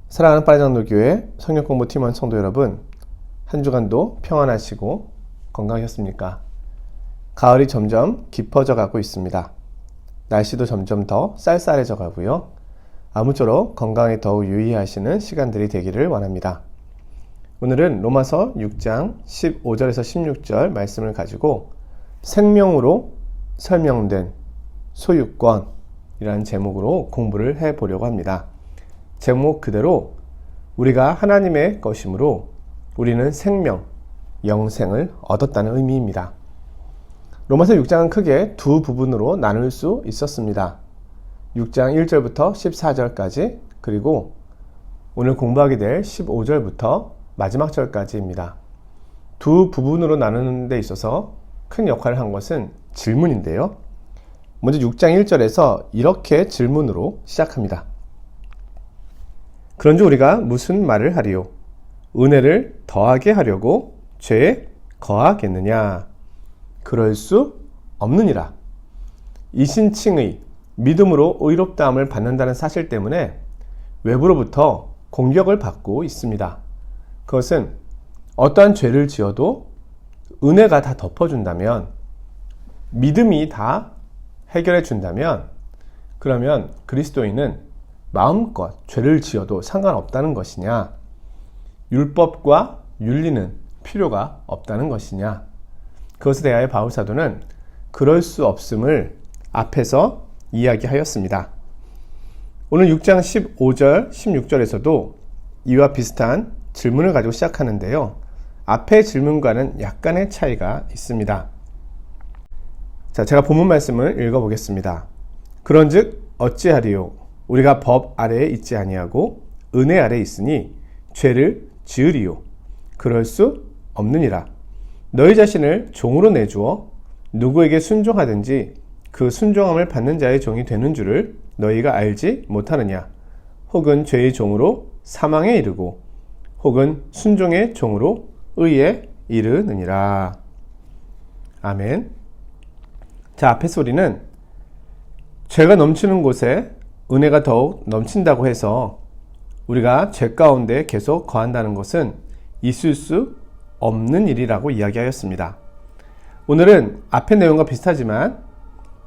사랑하는 빨장노교회 성령공부팀원 성도 여러분, 한 주간도 평안하시고 건강하셨습니까? 가을이 점점 깊어져 가고 있습니다. 날씨도 점점 더 쌀쌀해져 가고요. 아무쪼록 건강에 더욱 유의하시는 시간들이 되기를 원합니다. 오늘은 로마서 6장 15절에서 16절 말씀을 가지고 생명으로 설명된 소유권이라는 제목으로 공부를 해보려고 합니다. 제목 그대로 우리가 하나님의 것이므로 우리는 생명, 영생을 얻었다는 의미입니다. 로마서 6장은 크게 두 부분으로 나눌 수 있었습니다. 6장 1절부터 14절까지, 그리고 오늘 공부하게 될 15절부터 마지막 절까지입니다. 두 부분으로 나누는 데 있어서 큰 역할을 한 것은 질문인데요. 먼저 6장 1절에서 이렇게 질문으로 시작합니다. 그런즉 우리가 무슨 말을 하리요? 은혜를 더하게 하려고 죄에 거하겠느냐? 그럴 수 없느니라. 이신칭의 믿음으로 의롭다함을 받는다는 사실 때문에 외부로부터 공격을 받고 있습니다. 그것은 어떠한 죄를 지어도 은혜가 다 덮어준다면, 믿음이 다 해결해 준다면, 그러면 그리스도인은 마음껏 죄를 지어도 상관없다는 것이냐? 율법과 윤리는 필요가 없다는 것이냐? 그것에 대하여 바울사도는 그럴 수 없음을 앞에서 이야기하였습니다. 오늘 6장 15절, 16절에서도 이와 비슷한 질문을 가지고 시작하는데요. 앞의 질문과는 약간의 차이가 있습니다. 자, 제가 본문 말씀을 읽어보겠습니다. 그런즉 어찌하리요? 우리가 법 아래에 있지 아니하고 은혜 아래에 있으니 죄를 지으리요? 그럴 수 없느니라. 너희 자신을 종으로 내주어 누구에게 순종하든지 그 순종함을 받는 자의 종이 되는 줄을 너희가 알지 못하느냐? 혹은 죄의 종으로 사망에 이르고 혹은 순종의 종으로 의에 이르느니라. 아멘. 자, 앞에서 우리는 죄가 넘치는 곳에 은혜가 더욱 넘친다고 해서 우리가 죄 가운데 계속 거한다는 것은 있을 수 없는 일이라고 이야기하였습니다. 오늘은 앞의 내용과 비슷하지만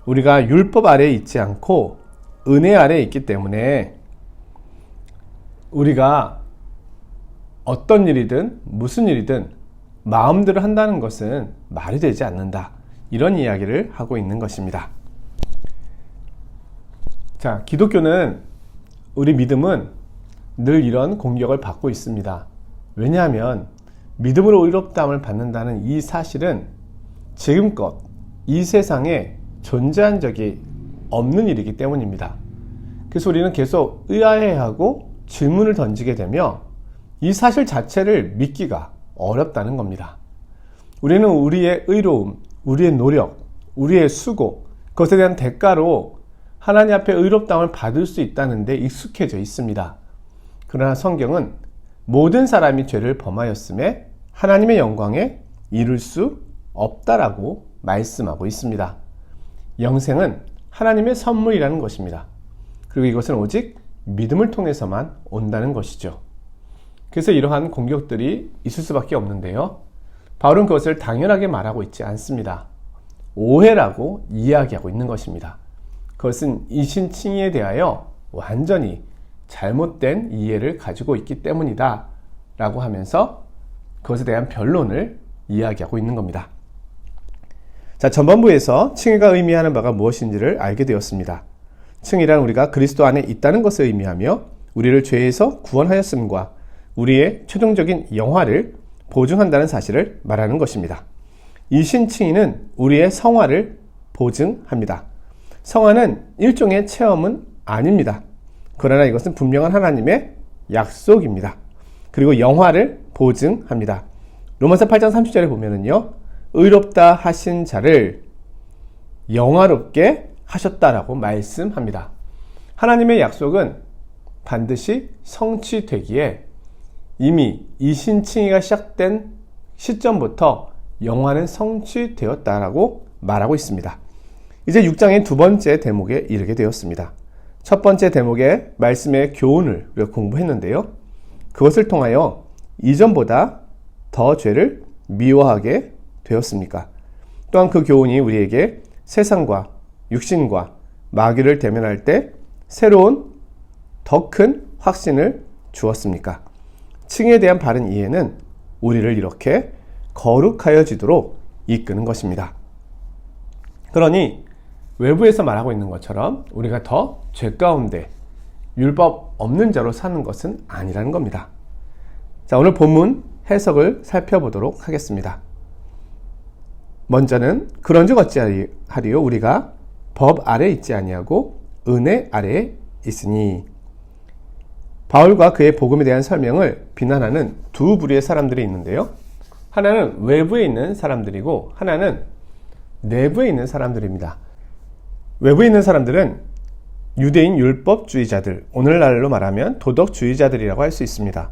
우리가 율법 아래에 있지 않고 은혜 아래에 있기 때문에 우리가 어떤 일이든 무슨 일이든 마음대로 한다는 것은 말이 되지 않는다. 이런 이야기를 하고 있는 것입니다. 자, 기독교는, 우리 믿음은 늘 이런 공격을 받고 있습니다. 왜냐하면 믿음으로 의롭다함을 받는다는 이 사실은 지금껏 이 세상에 존재한 적이 없는 일이기 때문입니다. 그래서 우리는 계속 의아해하고 질문을 던지게 되며 이 사실 자체를 믿기가 어렵다는 겁니다. 우리는 우리의 의로움, 우리의 노력, 우리의 수고, 그것에 대한 대가로 하나님 앞에 의롭다함을 받을 수 있다는 데 익숙해져 있습니다. 그러나 성경은 모든 사람이 죄를 범하였음에 하나님의 영광에 이룰 수 없다라고 말씀하고 있습니다. 영생은 하나님의 선물이라는 것입니다. 그리고 이것은 오직 믿음을 통해서만 온다는 것이죠. 그래서 이러한 공격들이 있을 수밖에 없는데요. 바울은 그것을 당연하게 말하고 있지 않습니다. 오해라고 이야기하고 있는 것입니다. 그것은 이신칭의에 대하여 완전히 잘못된 이해를 가지고 있기 때문이다 라고 하면서 그것에 대한 변론을 이야기하고 있는 겁니다. 자, 전반부에서 칭의가 의미하는 바가 무엇인지를 알게 되었습니다. 칭의란 우리가 그리스도 안에 있다는 것을 의미하며 우리를 죄에서 구원하였음과 우리의 최종적인 영화를 보증한다는 사실을 말하는 것입니다. 이신칭의는 우리의 성화를 보증합니다. 성화는 일종의 체험은 아닙니다. 그러나 이것은 분명한 하나님의 약속입니다. 그리고 영화를 보증합니다. 로마서 8장 30절에 보면은요, 의롭다 하신 자를 영화롭게 하셨다라고 말씀합니다. 하나님의 약속은 반드시 성취되기에 이미 이신칭의가 시작된 시점부터 영화는 성취되었다라고 말하고 있습니다. 이제 6장의 두 번째 대목에 이르게 되었습니다. 첫 번째 대목의 말씀의 교훈을 우리가 공부했는데요. 그것을 통하여 이전보다 더 죄를 미워하게 되었습니까? 또한 그 교훈이 우리에게 세상과 육신과 마귀를 대면할 때 새로운 더 큰 확신을 주었습니까? 칭의에 대한 바른 이해는 우리를 이렇게 거룩하여지도록 이끄는 것입니다. 그러니 외부에서 말하고 있는 것처럼 우리가 더 죄 가운데 율법 없는 자로 사는 것은 아니라는 겁니다. 자, 오늘 본문 해석을 살펴보도록 하겠습니다. 먼저는 그런즉 어찌하리요 우리가 법 아래 있지 아니하고 은혜 아래에 있으니. 바울과 그의 복음에 대한 설명을 비난하는 두 부류의 사람들이 있는데요. 하나는 외부에 있는 사람들이고 하나는 내부에 있는 사람들입니다. 외부에 있는 사람들은 유대인 율법주의자들, 오늘날로 말하면 도덕주의자들이라고 할 수 있습니다.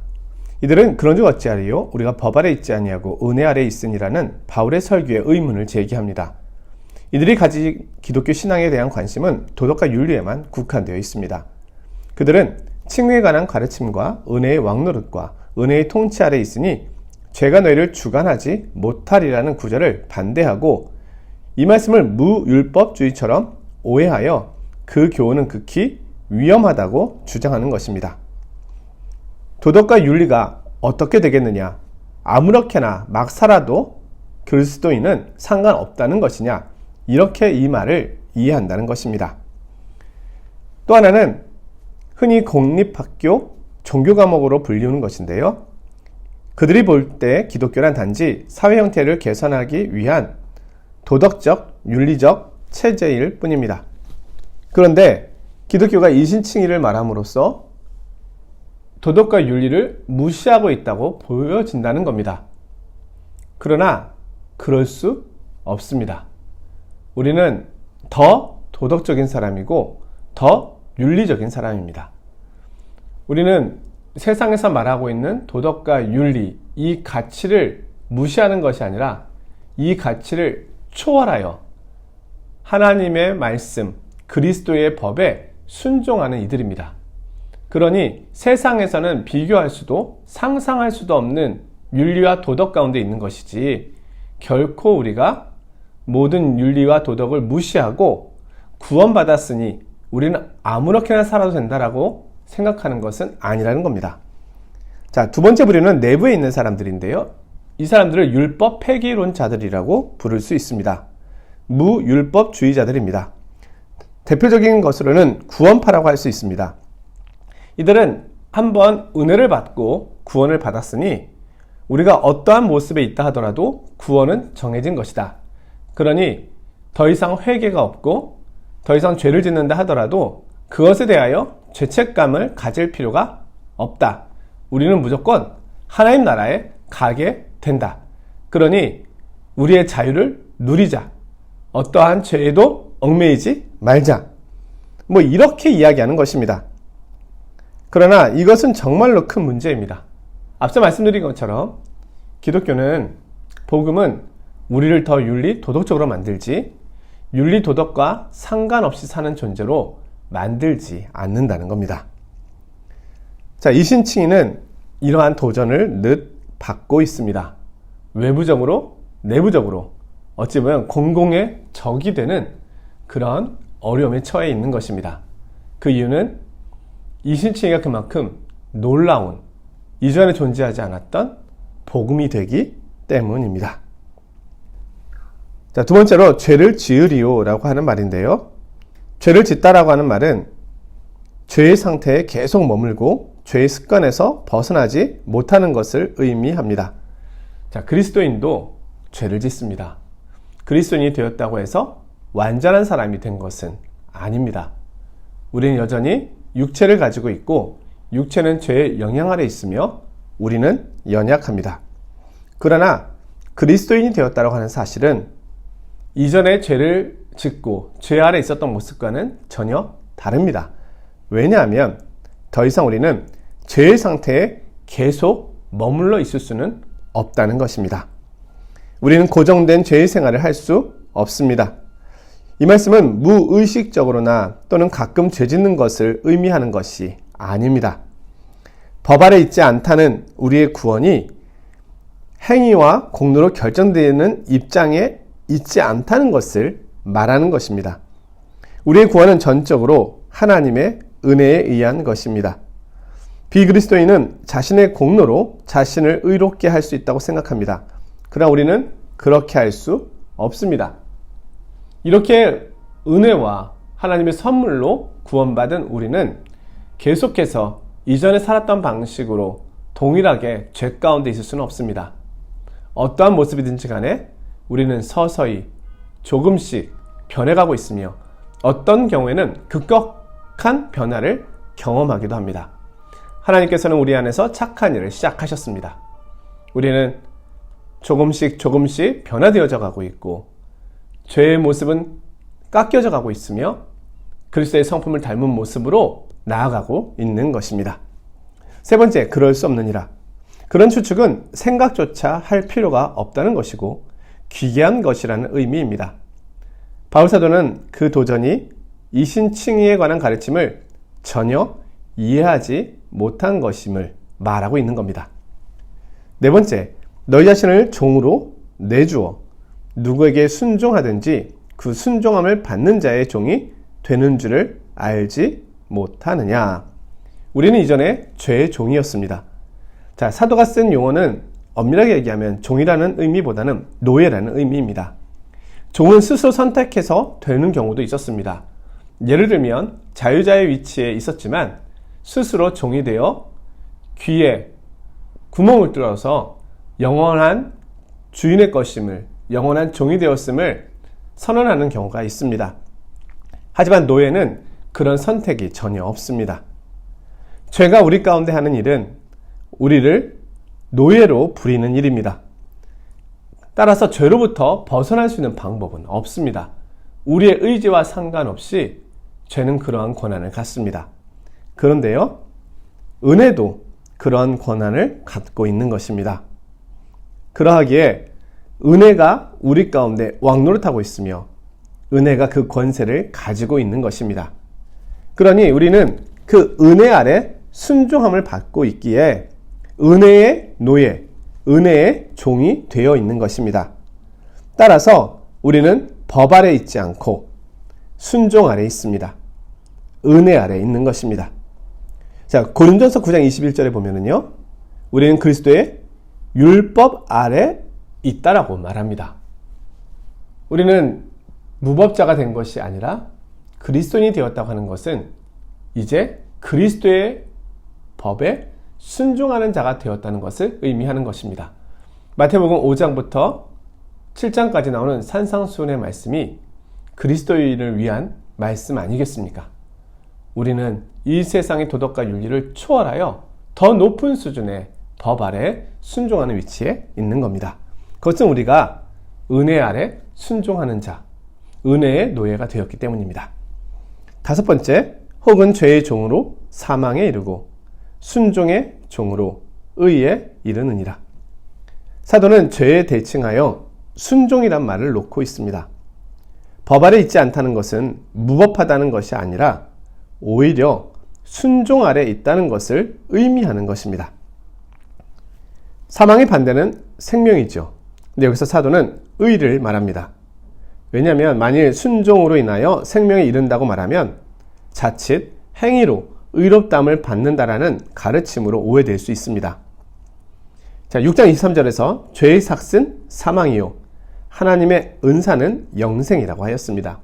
이들은 그런즉 어찌하리요 우리가 법 아래 있지 아니하고 은혜 아래 있으니라는 바울의 설교에 의문을 제기합니다. 이들이 가진 기독교 신앙에 대한 관심은 도덕과 윤리에만 국한되어 있습니다. 그들은 칭의에 관한 가르침과 은혜의 왕노릇과 은혜의 통치 아래 있으니 죄가 너희를 주관하지 못하리라는 구절을 반대하고 이 말씀을 무율법주의처럼 오해하여 그 교훈은 극히 위험하다고 주장하는 것입니다. 도덕과 윤리가 어떻게 되겠느냐? 아무렇게나 막 살아도 그리스도인은 상관없다는 것이냐? 이렇게 이 말을 이해한다는 것입니다. 또 하나는 흔히 공립학교 종교 과목으로 불리우는 것인데요. 그들이 볼 때 기독교란 단지 사회 형태를 개선하기 위한 도덕적, 윤리적 체제일 뿐입니다. 그런데 기독교가 이신칭의를 말함으로써 도덕과 윤리를 무시하고 있다고 보여진다는 겁니다. 그러나 그럴 수 없습니다. 우리는 더 도덕적인 사람이고 더 윤리적인 사람입니다. 우리는 세상에서 말하고 있는 도덕과 윤리, 이 가치를 무시하는 것이 아니라 이 가치를 초월하여 하나님의 말씀, 그리스도의 법에 순종하는 이들입니다. 그러니 세상에서는 비교할 수도 상상할 수도 없는 윤리와 도덕 가운데 있는 것이지 결코 우리가 모든 윤리와 도덕을 무시하고 구원받았으니 우리는 아무렇게나 살아도 된다라고 생각하는 것은 아니라는 겁니다. 자, 두 번째 부류는 내부에 있는 사람들인데요. 이 사람들을 율법 폐기론자들이라고 부를 수 있습니다. 무율법주의자들입니다. 대표적인 것으로는 구원파라고 할 수 있습니다. 이들은 한번 은혜를 받고 구원을 받았으니 우리가 어떠한 모습에 있다 하더라도 구원은 정해진 것이다. 그러니 더 이상 회개가 없고 더 이상 죄를 짓는다 하더라도 그것에 대하여 죄책감을 가질 필요가 없다. 우리는 무조건 하나님 나라에 가게 된다. 그러니 우리의 자유를 누리자. 어떠한 죄에도 얽매이지 말자. 뭐 이렇게 이야기하는 것입니다. 그러나 이것은 정말로 큰 문제입니다. 앞서 말씀드린 것처럼 기독교는, 복음은 우리를 더 윤리, 도덕적으로 만들지 윤리, 도덕과 상관없이 사는 존재로 만들지 않는다는 겁니다. 자, 이신칭의는 이러한 도전을 늘 받고 있습니다. 외부적으로, 내부적으로 어찌 보면 공공의 적이 되는 그런 어려움에 처해 있는 것입니다. 그 이유는 이신칭의가 그만큼 놀라운, 이전에 존재하지 않았던 복음이 되기 때문입니다. 자, 두 번째로 죄를 지으리오 라고 하는 말인데요. 죄를 짓다라고 하는 말은 죄의 상태에 계속 머물고 죄의 습관에서 벗어나지 못하는 것을 의미합니다. 자, 그리스도인도 죄를 짓습니다. 그리스도인이 되었다고 해서 완전한 사람이 된 것은 아닙니다. 우리는 여전히 육체를 가지고 있고 육체는 죄의 영향 아래 있으며 우리는 연약합니다. 그러나 그리스도인이 되었다고 하는 사실은 이전에 죄를 짓고 죄 아래 있었던 모습과는 전혀 다릅니다. 왜냐하면 더 이상 우리는 죄의 상태에 계속 머물러 있을 수는 없다는 것입니다. 우리는 고정된 죄의 생활을 할 수 없습니다. 이 말씀은 무의식적으로나 또는 가끔 죄짓는 것을 의미하는 것이 아닙니다. 법 아래 있지 않다는 우리의 구원이 행위와 공로로 결정되는 입장에 있지 않다는 것을 말하는 것입니다. 우리의 구원은 전적으로 하나님의 은혜에 의한 것입니다. 비그리스도인은 자신의 공로로 자신을 의롭게 할 수 있다고 생각합니다. 그러나 우리는 그렇게 할 수 없습니다. 이렇게 은혜와 하나님의 선물로 구원받은 우리는 계속해서 이전에 살았던 방식으로 동일하게 죄 가운데 있을 수는 없습니다. 어떠한 모습이든지 간에 우리는 서서히 조금씩 변해가고 있으며 어떤 경우에는 급격한 변화를 경험하기도 합니다. 하나님께서는 우리 안에서 착한 일을 시작하셨습니다. 우리는 조금씩 변화되어져 가고 있고 죄의 모습은 깎여져 가고 있으며 그리스도의 성품을 닮은 모습으로 나아가고 있는 것입니다. 세 번째, 그럴 수 없느니라. 그런 추측은 생각조차 할 필요가 없다는 것이고 기괴한 것이라는 의미입니다. 바울사도는 그 도전이 이신칭의에 관한 가르침을 전혀 이해하지 못한 것임을 말하고 있는 겁니다. 네 번째, 너희 자신을 종으로 내주어 누구에게 순종하든지 그 순종함을 받는 자의 종이 되는 줄을 알지 못하느냐. 우리는 이전에 죄의 종이었습니다. 자, 사도가 쓴 용어는 엄밀하게 얘기하면 종이라는 의미보다는 노예라는 의미입니다. 종은 스스로 선택해서 되는 경우도 있었습니다. 예를 들면 자유자의 위치에 있었지만 스스로 종이 되어 귀에 구멍을 뚫어서 영원한 주인의 것임을, 영원한 종이 되었음을 선언하는 경우가 있습니다. 하지만 노예는 그런 선택이 전혀 없습니다. 죄가 우리 가운데 하는 일은 우리를 노예로 부리는 일입니다. 따라서 죄로부터 벗어날 수 있는 방법은 없습니다. 우리의 의지와 상관없이 죄는 그러한 권한을 갖습니다. 그런데요, 은혜도 그러한 권한을 갖고 있는 것입니다. 그러하기에 은혜가 우리 가운데 왕노릇하고 있으며 은혜가 그 권세를 가지고 있는 것입니다. 그러니 우리는 그 은혜 아래 순종함을 받고 있기에 은혜의 노예, 은혜의 종이 되어 있는 것입니다. 따라서 우리는 법 아래 있지 않고 순종 아래 있습니다. 은혜 아래 있는 것입니다. 자, 고린도서 9장 21절에 보면은요, 우리는 그리스도의 율법 아래 있다라고 말합니다. 우리는 무법자가 된 것이 아니라 그리스도인이 되었다고 하는 것은 이제 그리스도의 법에 순종하는 자가 되었다는 것을 의미하는 것입니다. 마태복음 5장부터 7장까지 나오는 산상수훈의 말씀이 그리스도인을 위한 말씀 아니겠습니까? 우리는 이 세상의 도덕과 윤리를 초월하여 더 높은 수준의 법 아래 순종하는 위치에 있는 겁니다. 그것은 우리가 은혜 아래 순종하는 자, 은혜의 노예가 되었기 때문입니다. 다섯 번째, 혹은 죄의 종으로 사망에 이르고 순종의 종으로 의에 이르느니라. 사도는 죄에 대칭하여 순종이란 말을 놓고 있습니다. 법 아래 있지 않다는 것은 무법하다는 것이 아니라 오히려 순종 아래 있다는 것을 의미하는 것입니다. 사망의 반대는 생명이죠. 근데 여기서 사도는 의를 말합니다. 왜냐하면 만일 순종으로 인하여 생명에 이른다고 말하면 자칫 행위로 의롭다함을 받는다라는 가르침으로 오해될 수 있습니다. 자, 6장 23절에서 죄의 삭은 사망이요 하나님의 은사는 영생이라고 하였습니다.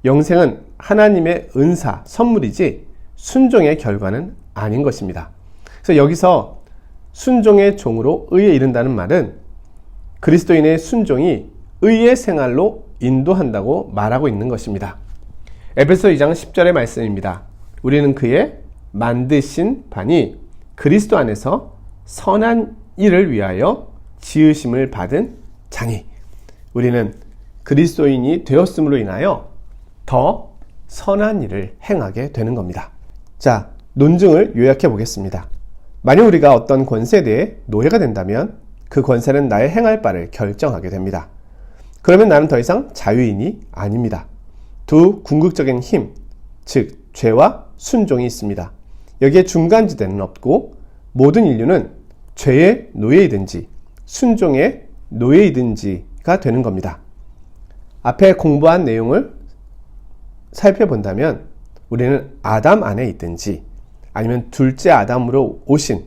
영생은 하나님의 은사, 선물이지 순종의 결과는 아닌 것입니다. 그래서 여기서 순종의 종으로 의에 이른다는 말은 그리스도인의 순종이 의의 생활로 인도한다고 말하고 있는 것입니다. 에베소 2장 10절의 말씀입니다. 우리는 그의 만드신 바니 그리스도 안에서 선한 일을 위하여 지으심을 받은 자니, 우리는 그리스도인이 되었음으로 인하여 더 선한 일을 행하게 되는 겁니다. 자, 논증을 요약해 보겠습니다. 만약 우리가 어떤 권세에 대해 노예가 된다면 그 권세는 나의 행할 바를 결정하게 됩니다. 그러면 나는 더 이상 자유인이 아닙니다. 두 궁극적인 힘, 즉 죄와 순종이 있습니다. 여기에 중간지대는 없고 모든 인류는 죄의 노예이든지 순종의 노예이든지가 되는 겁니다. 앞에 공부한 내용을 살펴본다면 우리는 아담 안에 있든지 아니면 둘째 아담으로 오신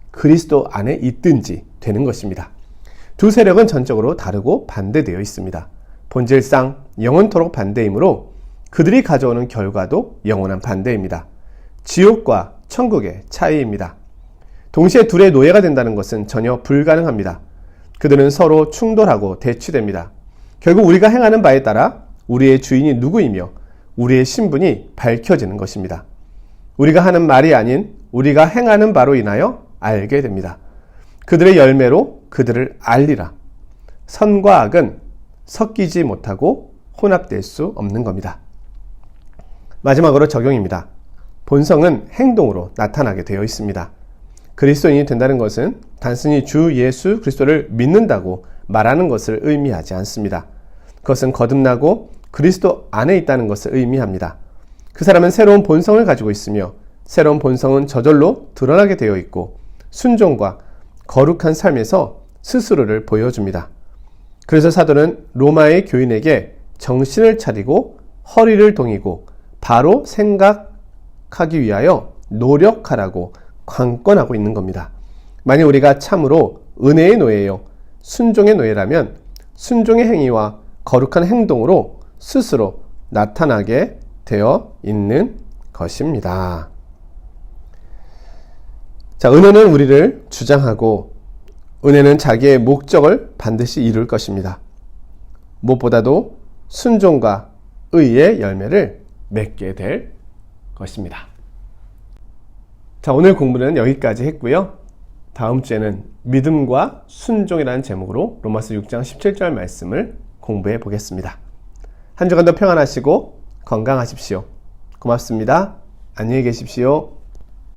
그리스도 안에 있든지 되는 것입니다. 두 세력은 전적으로 다르고 반대되어 있습니다. 본질상 영원토록 반대이므로 그들이 가져오는 결과도 영원한 반대입니다. 지옥과 천국의 차이입니다. 동시에 둘의 노예가 된다는 것은 전혀 불가능합니다. 그들은 서로 충돌하고 대치됩니다. 결국 우리가 행하는 바에 따라 우리의 주인이 누구이며 우리의 신분이 밝혀지는 것입니다. 우리가 하는 말이 아닌 우리가 행하는 바로 인하여 알게 됩니다. 그들의 열매로 그들을 알리라. 선과 악은 섞이지 못하고 혼합될 수 없는 겁니다. 마지막으로 적용입니다. 본성은 행동으로 나타나게 되어 있습니다. 그리스도인이 된다는 것은 단순히 주 예수 그리스도를 믿는다고 말하는 것을 의미하지 않습니다. 그것은 거듭나고 그리스도 안에 있다는 것을 의미합니다. 그 사람은 새로운 본성을 가지고 있으며 새로운 본성은 저절로 드러나게 되어 있고 순종과 거룩한 삶에서 스스로를 보여줍니다. 그래서 사도는 로마의 교인에게 정신을 차리고 허리를 동이고 바로 생각하기 위하여 노력하라고 관건하고 있는 겁니다. 만약 우리가 참으로 은혜의 노예요, 순종의 노예라면 순종의 행위와 거룩한 행동으로 스스로 나타나게 되어 있는 것입니다. 자, 은혜는 우리를 주장하고 은혜는 자기의 목적을 반드시 이룰 것입니다. 무엇보다도 순종과 의의 열매를 맺게 될 것입니다. 자, 오늘 공부는 여기까지 했고요. 다음 주에는 믿음과 순종이라는 제목으로 로마서 6장 17절 말씀을 공부해 보겠습니다. 한 주간도 평안하시고 건강하십시오. 고맙습니다. 안녕히 계십시오.